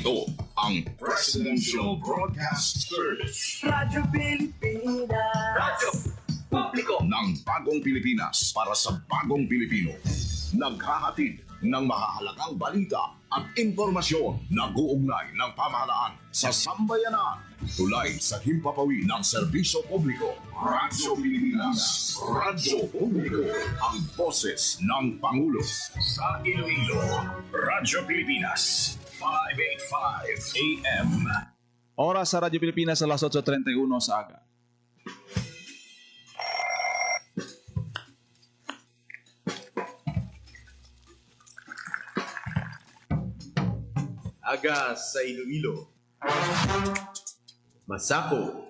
Ito ang Presidential Broadcast Service. Radyo Pilipinas. Radyo Publiko ng Bagong Pilipinas para sa Bagong Pilipino. Naghahatid ng mahahalagang balita at impormasyon na guugnay ng pamahalaan sa sambayanan. Tulay sa himpapawid ng serbisyo publiko. Radyo Pilipinas. Radyo Publiko. Ang boses ng Pangulo. Sa Iloilo, Radyo Pilipinas. 585 AM. Oras sa Radyo Pilipinas sa alas 8:31 sa aga. Aga sa Iloilo. Masako.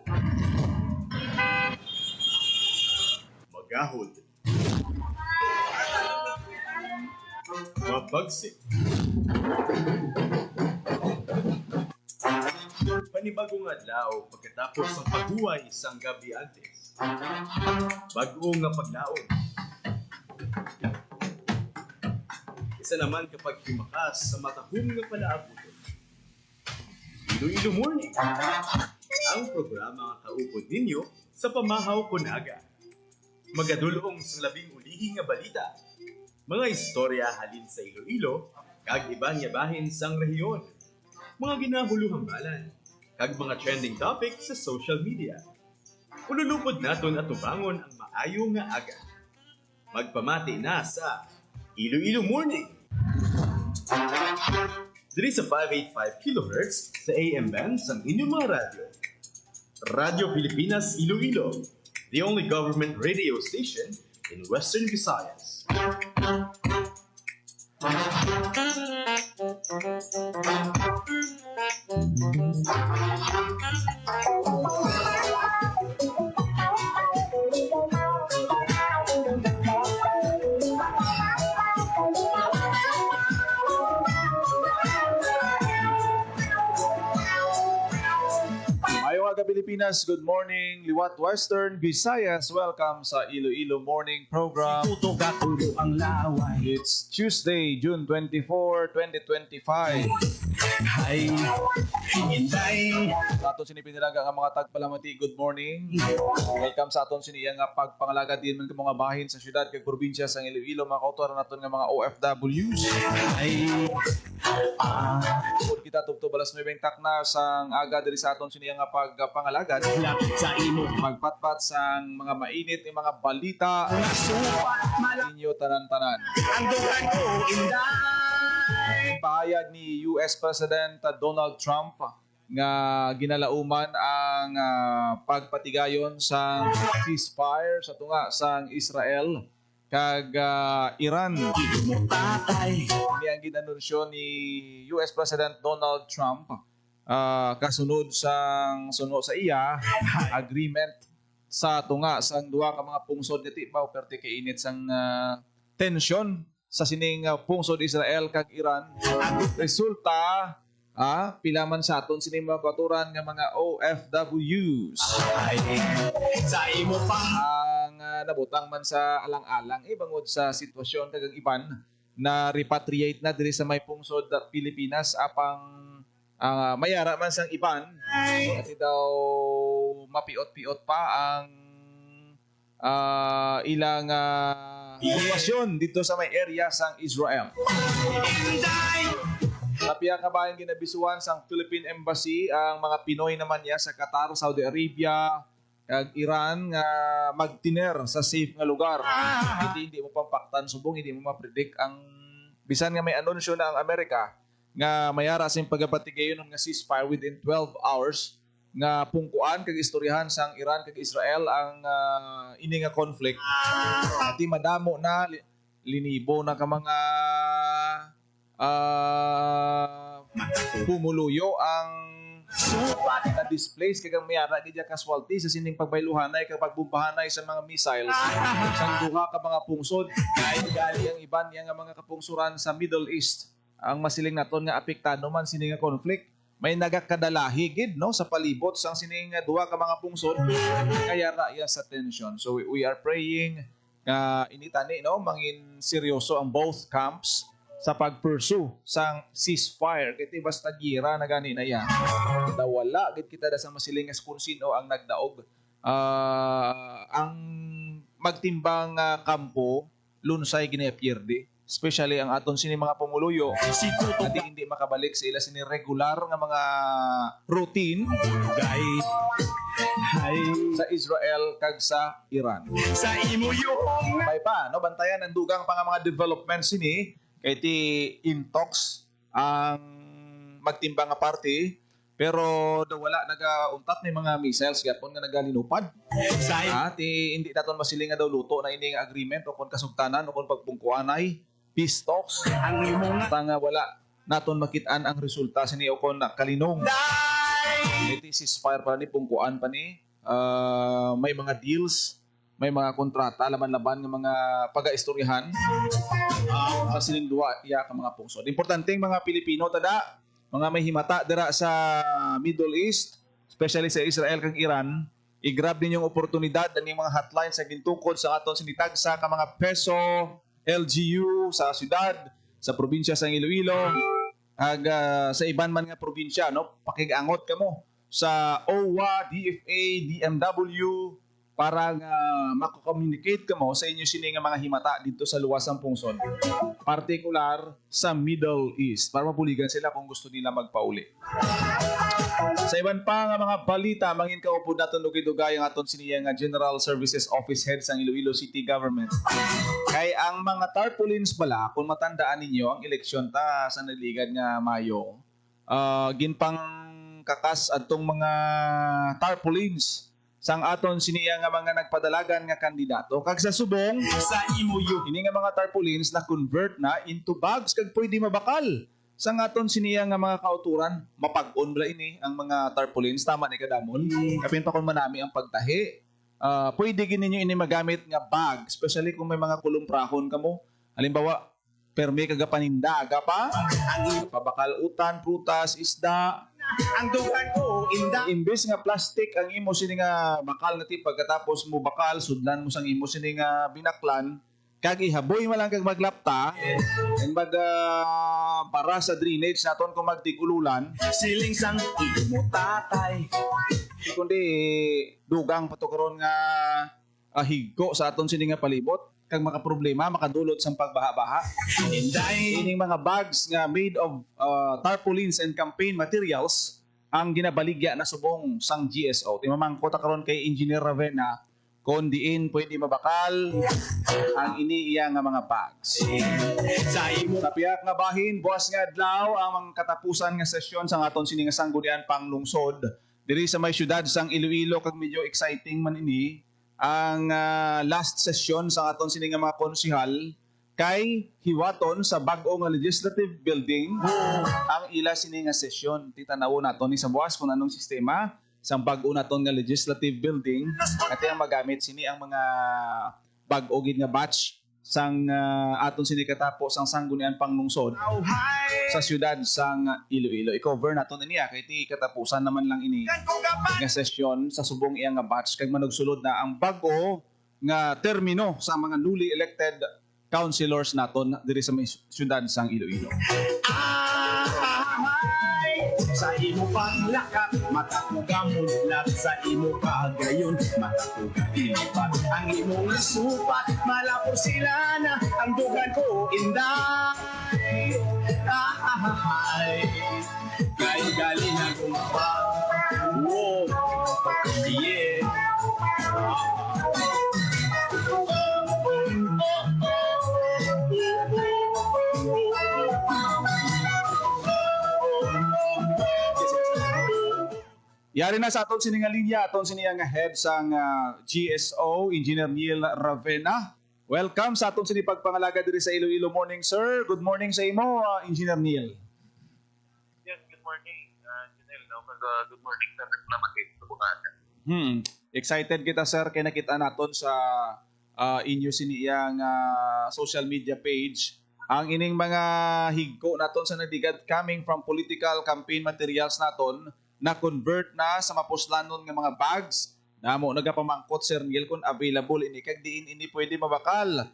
Magahod. Mabagsik. Panibagong adlaw pagkatapos ng paghuway isang gabi antes. Bagong nga paglaon. Isa naman kapag himakas sa matahong nga palaabuton. Iloilo Morning, ang programa nga kaupod ninyo sa pamahaw kunaga. Magadulong sa labing ulihi nga balita. Mga istorya halin sa Iloilo, kag iba niya bahin sang rehiyon. Mga ginahuluhang balan, kag mga trending topic sa social media. Ululupod naton at tubangon ang maayo nga aga. Magpamati na sa Iloilo Morning. Diri sa 585 kHz sa AM band sa inyong mga radyo. Radyo Pilipinas Iloilo, the only government radio station in Western Visayas. Pilipinas, good morning. Liwat Western Visayas, welcome sa Iloilo Morning Program. Ang laway. It's Tuesday, June 24, 2025. Hay, hinday. Sa aton sinipinilaga ang mga tagpalamati, good morning. Welcome sa aton siniya nga pagpangalaga din man mga bahin sa syudad kag probinsya sa Iloilo, mga kautoran naton nga mga OFWs. Hay, Kung kita tubto balas 9 takna sang aga diri sa aton siniya nga pagpangalagad. lapit sa imo. Magpatpat sang mga mainit ng mga balita Supat malak ninyo tanan-tanan. ang dugan ko, inday. Pahayag ni US President Donald Trump nga ginalauman ang pagpatigayon sa ceasefire sa tunga sang Israel kag Iran. Patay. Ini ang ginanunsyo ni US President Donald Trump kasunod sa iya agreement sa tunga sang duha ka mga pungsod niti pa perti kay init sang tension sa sining pungsod Israel kag Iran. Resulta pila man sa aton sining mga katuran nga mga OFWs Ay, sa imo pa. ang nabutang man sa alang-alang bangod sa sitwasyon kag ang iban na repatriate na diri sa may pungsod Pilipinas apang mayara man sang iban kasi daw mapiot-piot pa ang ilang sitwasyon dito sa may area sang Israel. Napiya ka ba yung ginabisuan sang Philippine Embassy ang mga Pinoy naman niya sa Qatar, Saudi Arabia, kag Iran nga magtiner sa safe nga lugar. Hindi mo pampaktan subong, hindi mo mapredict ang bisan nga may anunsyo na ang Amerika nga mayara sa pagapatigayon ng ceasefire within 12 hours nga pungkuan kag istoryahan sang Iran kag Israel ang ini nga conflict. Ati madamo na linibo na ka mga pumuluyo ang na-displace kag mayara gid casualty sa sining pagbayluhanay kag pagbombahanay sa mga missiles sang duha ka mga pungsod. Gali ang iban yang mga kapungsuran sa Middle East ang masiling naton nga apektado man sining nga conflict. May nagakadalahi gid no sa palibot sang sining duha ka mga pungsod kaya raya sa tension. So we are praying nga initani no mangin seryoso ang both camps sa pag-pursue sang ceasefire. Kiti basta gira na gani na yan. Wala gid kita da sa masiling as kung sino ang nagdaog. Ang magtimbang kampo lunsay ginapierde. Especially ang aton sini mga pumuluyo na hindi makabalik sa ila sini regular nga mga routine sa Israel kag sa Iran. Sa imo yung May pa, no, bantayan ang dugang pa nga mga developments sini kay ti in talks ang magtimbang nga party pero wala nagauntat ni mga missiles gyapon nga nagalinupad. Hindi naton masiling nga daw luto na ini nga agreement o kon kasugtanan o kon pagpungkuanay peace talks. ang imo nga Tanga wala naton makit-an ang resulta sini o kon nakalinong. Iti ceasefire pa ni pungkuan pa ni may mga deals, may mga kontrata laban-laban ng mga pagaistoryahan sa sining duwa iya ka mga pungsod. Importanteng mga Pilipino tada, mga may himata dira sa Middle East, especially sa Israel kag Iran, i-grab ninyong oportunidad ani mga hotline sa gintukod sa aton sinitag sa ka mga peso, LGU sa syudad, sa probinsya sa Iloilo, ag sa iban man nga probinsya, no, pakigangot kamo sa OWA, DFA, DMW para nga mako-communicate kamo sa inyo sini nga mga himata dito sa luwasang pungsod, partikular sa Middle East, para mapuligan sila kung gusto nila magpauli. Sa iban pa nga mga balita, mangin kaupod naton lugay-dugay ang aton siniya nga General Services Office Head sa Iloilo City Government. Kay ang mga tarpaulins bala, kung matandaan ninyo, ang eleksyon ta sa naligad nga Mayo, ginpang kakas adtong mga tarpaulins sang aton siniya nga mga nagpadalagan nga kandidato. Kag sa subong, sa imo yung ini nga mga tarpaulins na convert na into bags kag pwede mabakal. Sang aton siniya nga mga kauturan, mapag-on bala ini ang mga tarpaulins, tama ni kadamon. Kapin pa kon manami ang pagtahi. Pwede gid ninyo ini magamit nga bag, especially kung may mga kulumprahon kamo. Halimbawa, permi kaga paninda, aga pa, ang pabakal utan, prutas, isda. ang dugan ko inda Imbes nga plastic ang imo sini nga bakal na ti pagkatapos mo bakal, sudlan mo sang imo sini nga binaklan, kag ihaboy mo lang kag maglapta, and para sa drainage naton kung magtigululan, siling sang imo tatay kundi dugang pato karon nga higko sa aton sini nga palibot kag makaproblema makadulot sang pagbaha-baha. inday Ining mga bags nga made of tarpaulins and campaign materials ang ginabaligya na subong sang GSO. Timamangko ta karon kay Engineer Ravena kung diin pwede mabakal ang iniiya nga mga bags. sa imo Sa piyak nga bahin, buwas nga adlaw ang mga katapusan nga sesyon sa aton sini nga sanggunian panglungsod diri sa may syudad sang Iloilo, kag medyo exciting man ini ang last session sa aton sini nga mga konsihal kay hiwaton sa bag-o nga legislative building ang ila sini nga sesyon. Titanawo naton ni sa buwas kung anong sistema sa bag-o naton nga legislative building at ang magamit sini ang mga bag-o gid nga batch sang aton sini katapos ang sanggunian panglungsod sa syudad sang Iloilo. I-cover naton niya kay ti katapusan naman lang ini nga sesyon sa subong iya nga batch kag manugsulod na ang bag-o nga termino sa mga newly elected councilors naton diri sa may syudad sang Iloilo. sa imo panglakat matakugamulat sa imo pagayon matakugatilipat ang imong supat malapor sila na ang dugan ko inday kay gali na gumpa wow yeah Yari na sa aton sini nga linya, aton sini nga head sang GSO, Engineer Neil Ravena. Welcome sa aton sini pagpangalaga diri sa Iloilo morning, sir. Good morning sa imo, Engineer Neil. Yes, good morning, Janelle. No? Good morning sa naglamakit sa bukasan. Excited kita, sir, kay nakita naton sa inyo sini yang social media page ang ining mga higko naton sa nadigad coming from political campaign materials naton na convert na sa mapuslanon nga mga bags na mo nagapamangkot, Sir Neil, kung available ini kag diin ini pwede mabakal.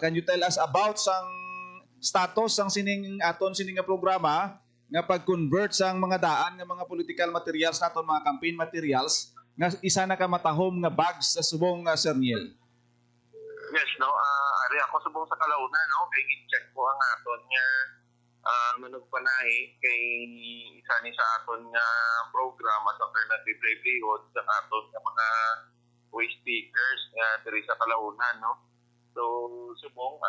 Can you tell us about sang status ang sining nga programa nga pag-convert sang mga daan nga mga political materials naton, mga campaign materials nga isa na ka matahom nga bags sa subong, Sir Niel. Yes, no. Ari ako subong sa kalauna, no. Kay i-check ko ang aton nga manugpanahi kay isa ni sa aton nga program as alternative livelihood sa aton nga mga waste speakers nga diri sa kalauna, no. So subong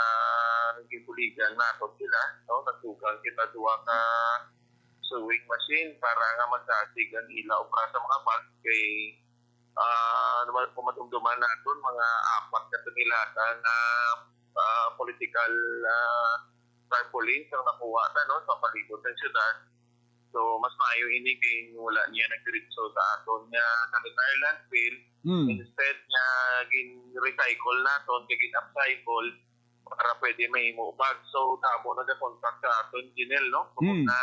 gibuligan naton sila, no. Nagtugang kita duwa ka sewing machine para nga magsasig ang ila obra sa mga bag kay naman pumatungduman naton mga apat ka tunilatan na political tarpaulins ang nakuha na, no, sa palibot ng syudad. So mas maayo ini kay wala niya nagdiretso sa aton nga sanitary landfill. Instead nga gin-recycle naton, gin-upcycle para pwede may bag. So tamo nag-contract sa aton Ginel, no, kung na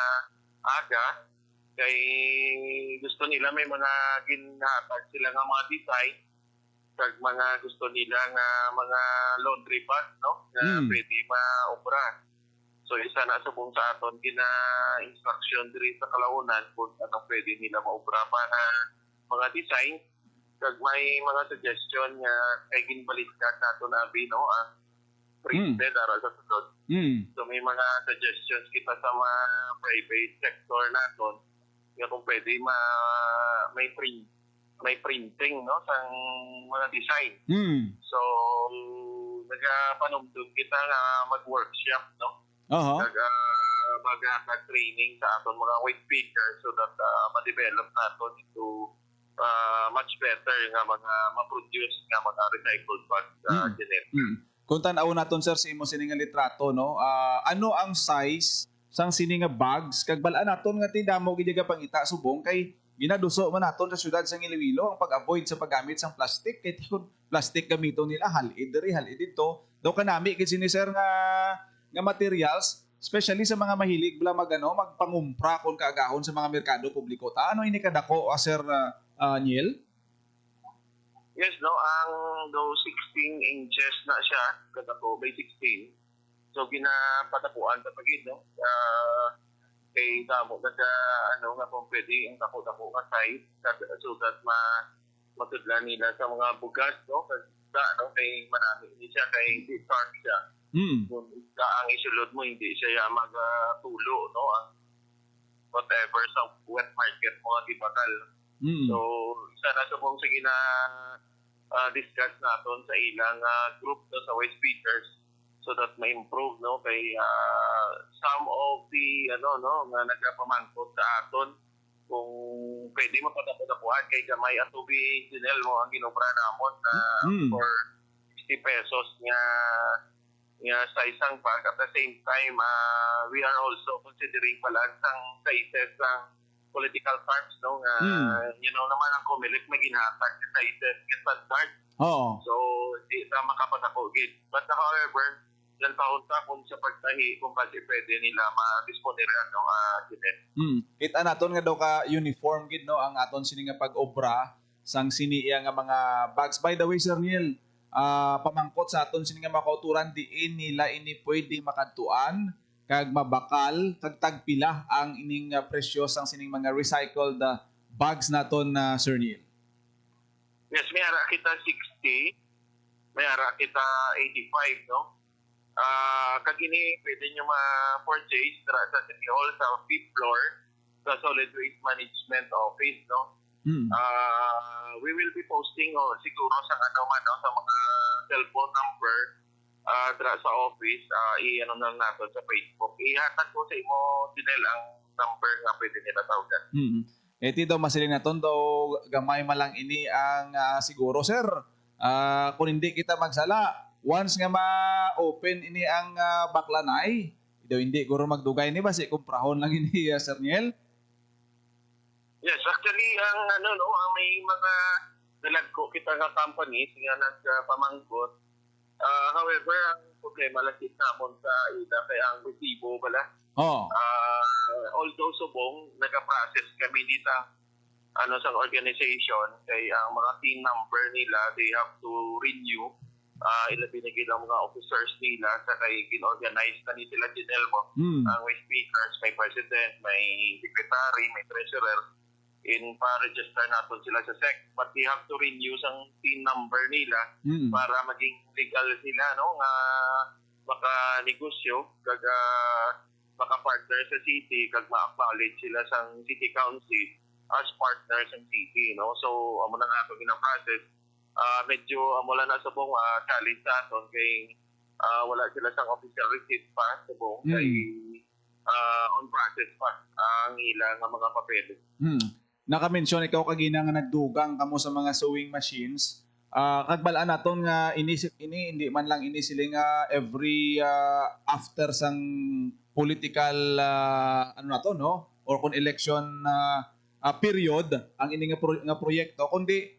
aga kay gusto nila may mga ginhatag sila nga mga design kag mga gusto nila nga mga laundry bag, no, nga pwede maobra. So isa na subong sa aton gina-instruction diri sa kalaunan kung ano pwede nila maobra pa na mga design kag may mga suggestion nga kay ginbaliktad naton abi, no, printed ara sa sunod. So may mga suggestions kita sa mga private sector naton nga kung pwede may printing, no, sa mga design. So nagapanumdum kita nga mag-workshop, no. Mag-training sa aton mga white speakers so that ma-develop naton into much better nga mga ma-produce nga mga recycled bags, Jeanette. Kung tanaw naton, sir, sa imo sining nga litrato, no, ano ang size sang sining nga bags kag bala naton nga tidamo gid nga pangita subong kay ginaduso man naton sa syudad sa Iloilo ang pag-avoid sa paggamit sang plastic kay kun plastic gamiton nila halid diri halid dito daw kanami kay sini sir nga materials, especially sa mga mahilig bala magpangumpra kon kaagahon sa mga merkado publiko. Ano ini kadako, Sir Niel? Yes, no, ang do 16 inches na siya kadako by 16. So ginapatapuan sa pagid, no. Kay damo nga kung pwede ang dako-dako nga size so that matudlan nila sa mga bugas, no, kay manami ni siya kay hindi sharp siya. Kung ang isulod mo hindi siya magtulo, no, whatever sa wet market mo ang ibatal. So isa na subong sa discuss naton sa ilang group, no, sa waste speakers so that ma-improve, no, kay some of the nga nagapamangkot sa aton kung pwede mapadapuan kay gamay at tubi Ginel mo ang ginobra namon for 60 pesos nga sa isang bag. At the same time, we are also considering balance ang sizes ng political parks, no, nga naman ang kumilik may ginhatag sa sizes standard. So di ta makapadako gid, but however ilang taon ta kung sa pagtahi kung kasi pwede nila ma-disponeran, no, kita naton nga daw ka uniform gid, no, ang aton sini nga pag-obra sang siniya nga mga bags. By the way, Sir Niel, pamangkot sa aton sini nga makauturan diin nila ini pwede makadtuan kag mabakal kag tagpila ang ining presyo sang sining mga recycled bags naton na, Sir Niel. Yes, may ara kita 60, may ara kita 85, no. Kag ini pwede nyo ma-purchase sa City Hall sa 5th floor sa Solid Waste Management Office, no. We will be posting siguro sa sa mga cellphone number sa office, i-ano na natin sa Facebook. Ihatag ko sa imo Ginel ang number nga pwede nila tawagan. Iti daw masiling naton daw gamay malang ini ang siguro, sir. Kung hindi kita magsala, once nga ma-open ini ang baklanay, daw hindi guro magdugay ni basi kumprahon lang ini, Sir Niel. Yes, actually ang ang may mga dalagko kita nga companies nga nagpamangkot. However, ang problema lang namon sa ida kay ang resibo bala. Although subong nag-process kami dito sa organization kay ang mga team number nila they have to renew binigay ng mga officers nila sa kay ginorganize na ni sila Ginelmo. Ang may speakers, may president, may secretary, may treasurer. In pa-register natin sila sa SEC. But they have to renew ang PIN number nila para maging legal sila, no? Nga maka-negosyo, kag maka-partner sa city, kag ma-acknowledge sila sa city council as partners ng city, no? So, amo na nga ito gina-process. Medyo amo lang na sa buong challenge sa aton kay wala sila sa official receipt pa sa buong kay on process pa ang ilang mga papeles. Naka-mention ikaw kagina nga nagdugang kamo sa mga sewing machines. Kagbalaan naton nga hindi man lang sila nga every after sang political ano na to, no? Or kung election period ang ini nga proyekto kundi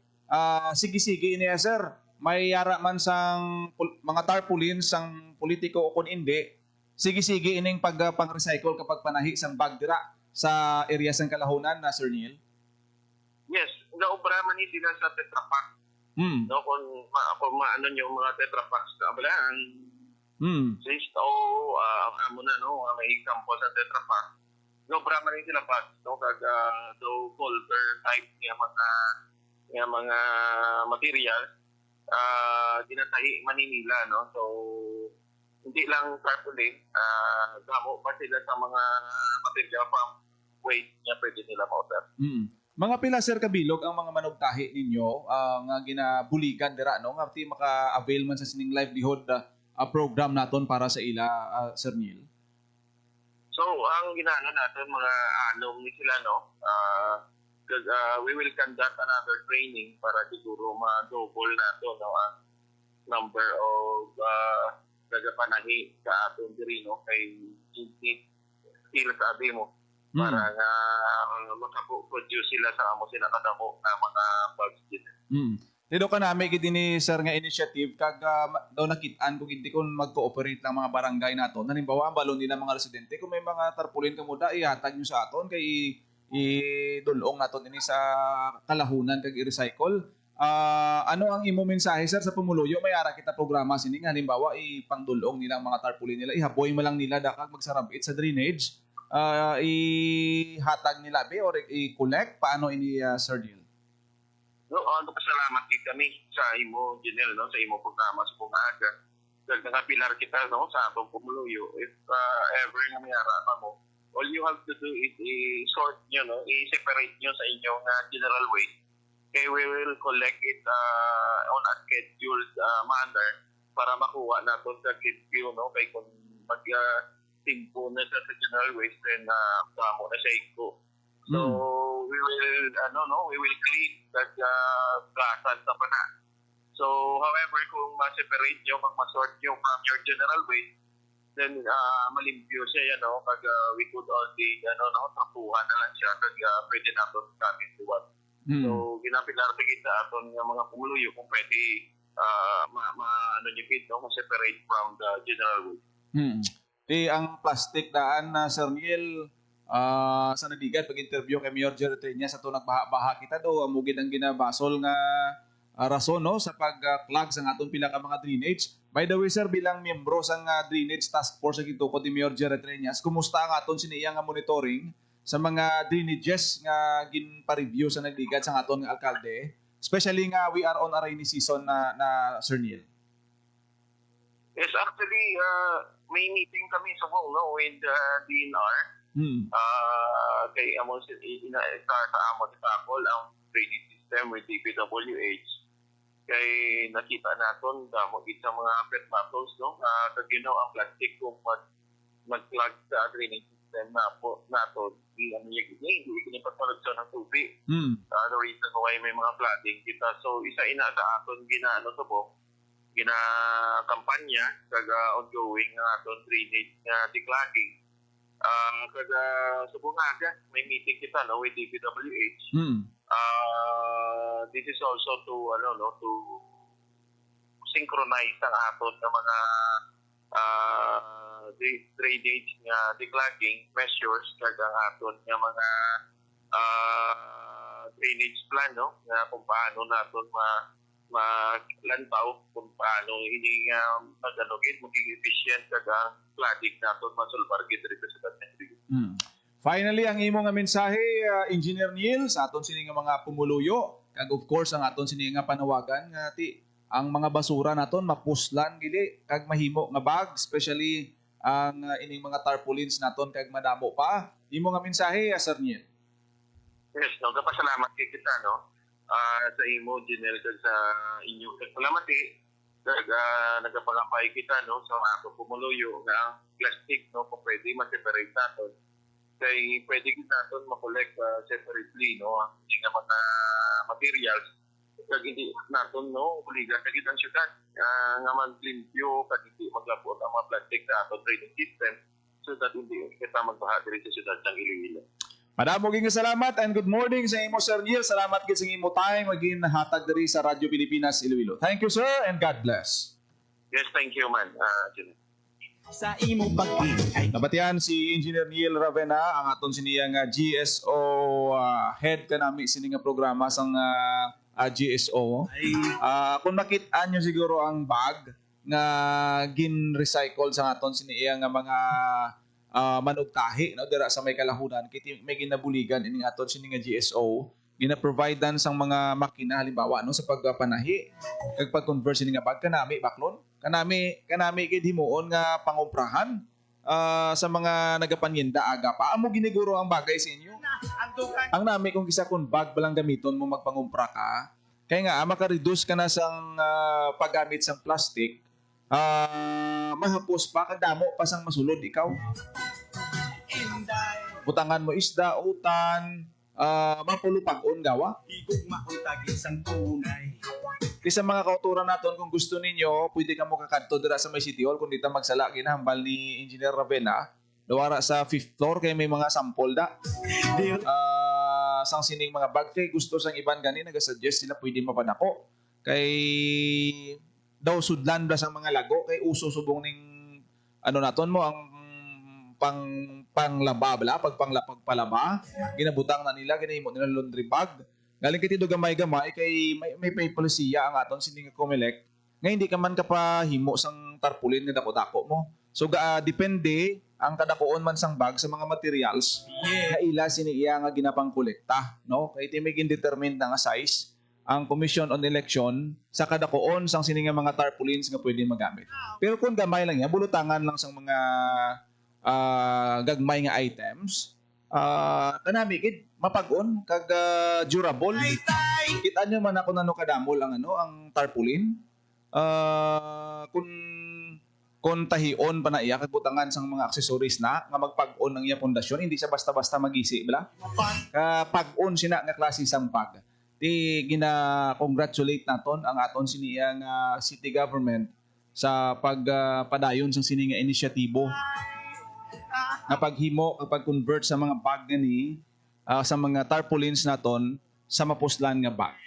sige-sige ini sir. May yara man sang mga tarpaulin sang politiko o kung hindi, sige-sige ining pang-recycle kapag panahi sang bag dira sa area sang Kalahunan na Sir Neil. Yes, naubra man ni sila sa Tetra Pak. No, kung maano yung mga Tetra Paks na abala, since amo na, no, may example sa Tetra Pak. Naubra man ni sila Pak, no, kag folder type niya mga material, ginatahi Manila, no, so hindi lang tarpaulin, gamo pa sila sa mga material from waste niya pwede nila ma-order. Mga pila sir kabilog ang mga manugtahi ninyo nga ginabuligan dira no nga ti maka-avail man sa sining livelihood program naton para sa ila Sir Neil. So ang ginano natin mga anom ni sila no we will conduct another training para siguro ma-double nato no ang number of nagapanahi sa aton diri no kay still sabi mo para nga makaproduce sila sa amo sila kadamo na mga bugs din. Tido ka nami gid ni sir nga initiative kag daw nakitaan kung hindi kon mag-cooperate lang mga barangay naton. Halimbawa ang balon nila mga residente kung may mga tarpaulin kamo da ihatag nyo sa aton kay idulong naton ini sa Kalahunan kag i-recycle. Ano ang imo mensahe sir sa pumuluyo may ara kita programa sini nga halimbawa ipangdulong nila ang mga tarpaulin nila ihaboy mo lang nila dakag magsarabit sa drainage. Ihatag nila be or i-collect paano ini Sir Neil? No, pasalamat din kami sa imo Ginel no sa imo programa sa Pumaga. Dahil nakapilar kita no sa atong pumuluyo if ever nga may ara mo all you have to do is i-sort nyo no i-separate nyo sa inyong general waste kay we will collect it on a scheduled manner para makuha natin sa KidQ no kay kung timpo na sa general waste then damo na sa iko. So we will clean that gasan sa pana. So however kung ma-separate nyo, mag-sort nyo from your general waste, then malimpyo siya kag we could only trapuhan na lang siya kag pwede natin gamit buwan. So ginapilar kita aton nga mga pumuluyo kung pwede ma-separate from the general waste. Ang plastic daan na Sir Neil sa nadigan pag-interview kay Mayor Jerry Triña sa to nagbaha kita do amugid ang ginabasol nga rason no sa pag-clog sa aton pila ka mga drainage. By the way sir bilang miyembro sang drainage task force sa gitukod ni Mayor Jerry Triña, kumusta ang aton siniya nga monitoring sa mga drainages nga gin-pa-review sa nagligad sa aton nga alkalde, especially nga we are on a rainy season na Sir Neil? Yes, actually, may meeting kami sa with DNR. Kay amo sa amo sa Takol ang drainage system with DPWH. Kay nakita naton damo sa mga pet bottles kag ang plastic kung mag-clog sa drainage system naton hindi pagproduksyon ng tubig. The reason why may mga flooding kita. So isa ina sa aton kampanya kag ongoing nga aton drainage nga declogging. Kag sa Bungaga may meeting kita with DPWH. This is also to to synchronize ang aton nga mga drainage nga declogging measures kag ang aton nga mga drainage plan nga kung paano naton maglantaw kung paano hindi magalugin, maging efficient kagang flooding natin masulbar gid diri sa syudad ng Iloilo. Finally, ang imo nga mensahe, Engineer Neil, sa aton sini nga mga pumuluyo, kag of course ang aton sini nga panawagan nga ang mga basura naton mapuslan gili kag mahimo nga bag, especially ang ining mga tarpaulins naton kag madamo pa. Imo nga mensahe, Sir Neil. Yes, no, kapasalamat kay kita, no? Sa imo, Janelle, kag sa inyo. Salamat kag nagapangapay kita, no, sa ato pumuluyo nga ang plastic, no, kung pwede ma-separate natin. Kay pwede kita natin ma-collect separately, no, ang nga mga materials. Kag hindi natin, no, kuligan kag itang syudad nga maglimpyo kag hindi maglabot ang mga plastic sa ato drainage system so that hindi kita magbaha diri sa syudad ng Iloilo. Madamo ging salamat and good morning sa imo, Sir Neil. Salamat gid sa imo time maging hatag diri sa Radyo Pilipinas Iloilo. Thank you, sir, and God bless. Yes, thank you, man. Janelle. Sa imo pag-in ay Nabatian si Engineer Neil Ravena, ang aton siniyang GSO head kanami sini nga programa sang GSO. Kung makita nyo siguro ang bag nga gin-recycle sa aton siniya nga mga manugtahi, no, dira sa may kalahunan, kiti may ginabuligan ini aton sini nga GSO, gina-providean sang mga makina halimbawa, no, sa pagpanahi kag pag-convert sini nga bag kanami baklon. Kanami gid himuon nga pangumprahan sa mga nagapanyenda aga pa. Amo giniguro ang bagay sa inyo. Ang nami kung kisa kun bag balang gamiton mo magpangumpra ka, kaya nga maka-reduce ka na sang paggamit sang plastic, mahapos pa kag damo pa sang masulod ikaw. Butangan mo isda, utan, mapulupag-on gawa. higog mauntag isang tunay. Kisa mga kauturan naton, kung gusto ninyo, pwede ka mo kakadto dira sa may City Hall kung dito magsala ginahambal ni Engineer Ravena. Dawara sa 5th floor kay may mga sample da. Sang sining mga bag kay gusto sang iban gani nagasuggest sila pwede mapadako. Kay daw sudlan ba sang mga lago kay uso subong ning ano naton mo ang panglaba bala pagpalaba ginabutang na nila ginahimo nila laundry bag. Galing kay tido gamay-gamay kay may polisiya ang aton sini nga Comelec nga hindi ka man kapahimo sang tarpaulin nga dako-dako mo. So depende ang kadakoon man sang bag sa mga materials na ila sini iya nga ginapang kolekta, no? Kay timig indetermined na nga size ang Commission on Election sa kadakoon sang sini nga mga tarpaulins nga pwede magamit. Pero kung gamay lang yan, bulutangan lang sang mga gagmay nga items, kanami gid mapag-on kag durable. Kita nyo man ako nano kadamol ang ang tarpaulin. Kung tahion pa na iya kag butangan sang mga accessories na nga magpag-on ng iya pundasyon, hindi siya basta-basta magisi bala. Pag-on sina nga klase sang pag. Di gina-congratulate naton ang aton siniya nga city government sa pagpadayon sang sini nga inisyatibo na paghimo kapag convert sa mga bag gani sa mga tarpaulins naton sa mapuslan nga bag.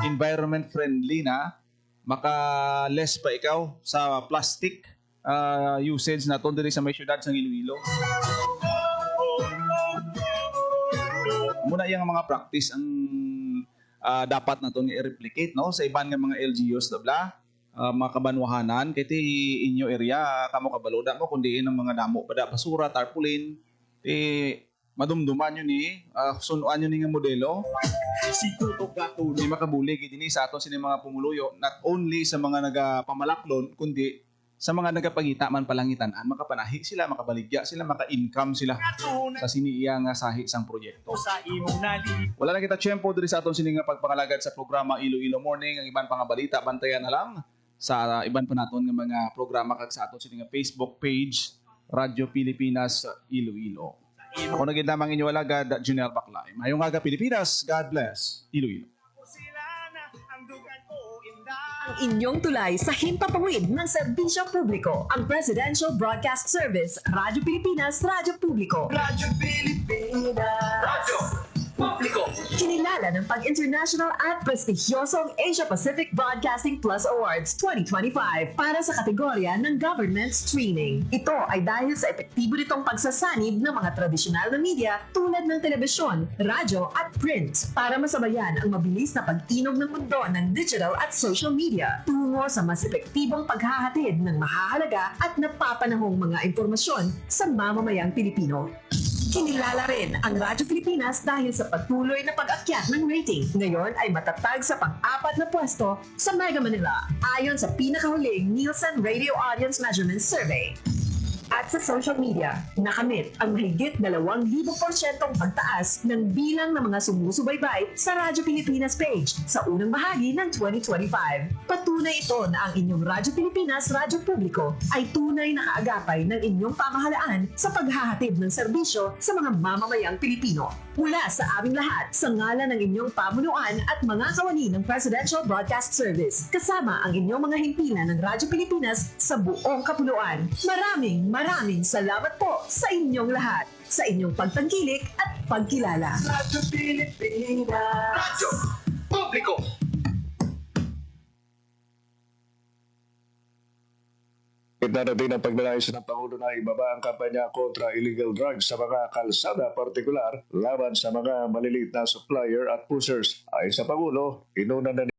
Environment friendly na, maka-less pa ikaw sa plastic usage naton diri sa may syudad sang Iloilo. Muna yang mga practice ang dapat naton i-replicate, no, sa iban nga mga LGUs bla mga kabanwahanan kay ti inyo area kamo kabaloda mo kundi ng mga damo pada basura tarpaulin madumduman yun sunuan yun nga modelo Si tutok gato hindi makabuli gid ini sa aton sini mga pumuluyo, not only sa mga nagapamalaklon kundi sa mga nagapangita man palangitan-an, makapanahi sila, makabaligya sila, maka-income sila sa siniya nga sahi sang proyekto. sa imong nali. Wala na kita tiyempo diri sa aton sini nga pagpangalagad sa programa Iloilo Morning. Ang iban pa nga balita bantayan na lang sa iban pa naton nga mga programa kag sa aton sini nga Facebook page Radyo Pilipinas Iloilo. Ako na gid lamang inyo alagad, Junel Baclay. Mayong aga Pilipinas, God bless Iloilo. Ang inyong tulay sa himpapawid ng serbisyo publiko, ang Presidential Broadcast Service, Radyo Pilipinas, Radyo Publiko. Radyo Pilipinas. Publiko. Kinilala ng pag-international at prestigyosong Asia Pacific Broadcasting Plus Awards 2025 para sa kategorya ng government streaming. Ito ay dahil sa epektibo nitong pagsasanib ng mga tradisyonal na media tulad ng telebisyon, radyo at print para masabayan ang mabilis na pag-inog ng mundo ng digital at social media tungo sa mas epektibong paghahatid ng mahahalaga at napapanahong mga impormasyon sa mamamayang Pilipino. Kinilala rin ang Radyo Pilipinas dahil sa patuloy na pag-akyat ng rating. Ngayon ay matatag sa pang-apat na pwesto sa Mega Manila ayon sa pinakahuling Nielsen Radio Audience Measurement Survey. At sa social media, nakamit ang mahigit 2,000% pagtaas ng bilang ng mga sumusubaybay sa Radyo Pilipinas page sa unang bahagi ng 2025. Patunay ito na ang inyong Radyo Pilipinas Radyo Publiko ay tunay na kaagapay ng inyong pamahalaan sa paghahatid ng serbisyo sa mga mamamayang Pilipino. Mula sa aming lahat, sa ngalan ng inyong pamunuan at mga kawani ng Presidential Broadcast Service, kasama ang inyong mga himpilan ng Radyo Pilipinas sa buong kapuluan. Maraming salamat po sa inyong lahat, sa inyong pagtangkilik at pagkilala. Radyo Pilipinas. Radyo Publiko. Kita na din ang paglalayas ng Pangulo na ibaba ang kampanya kontra illegal drugs sa mga kalsada, partikular laban sa mga maliliit na supplier at pushers. Ayon sa Pangulo, inuna na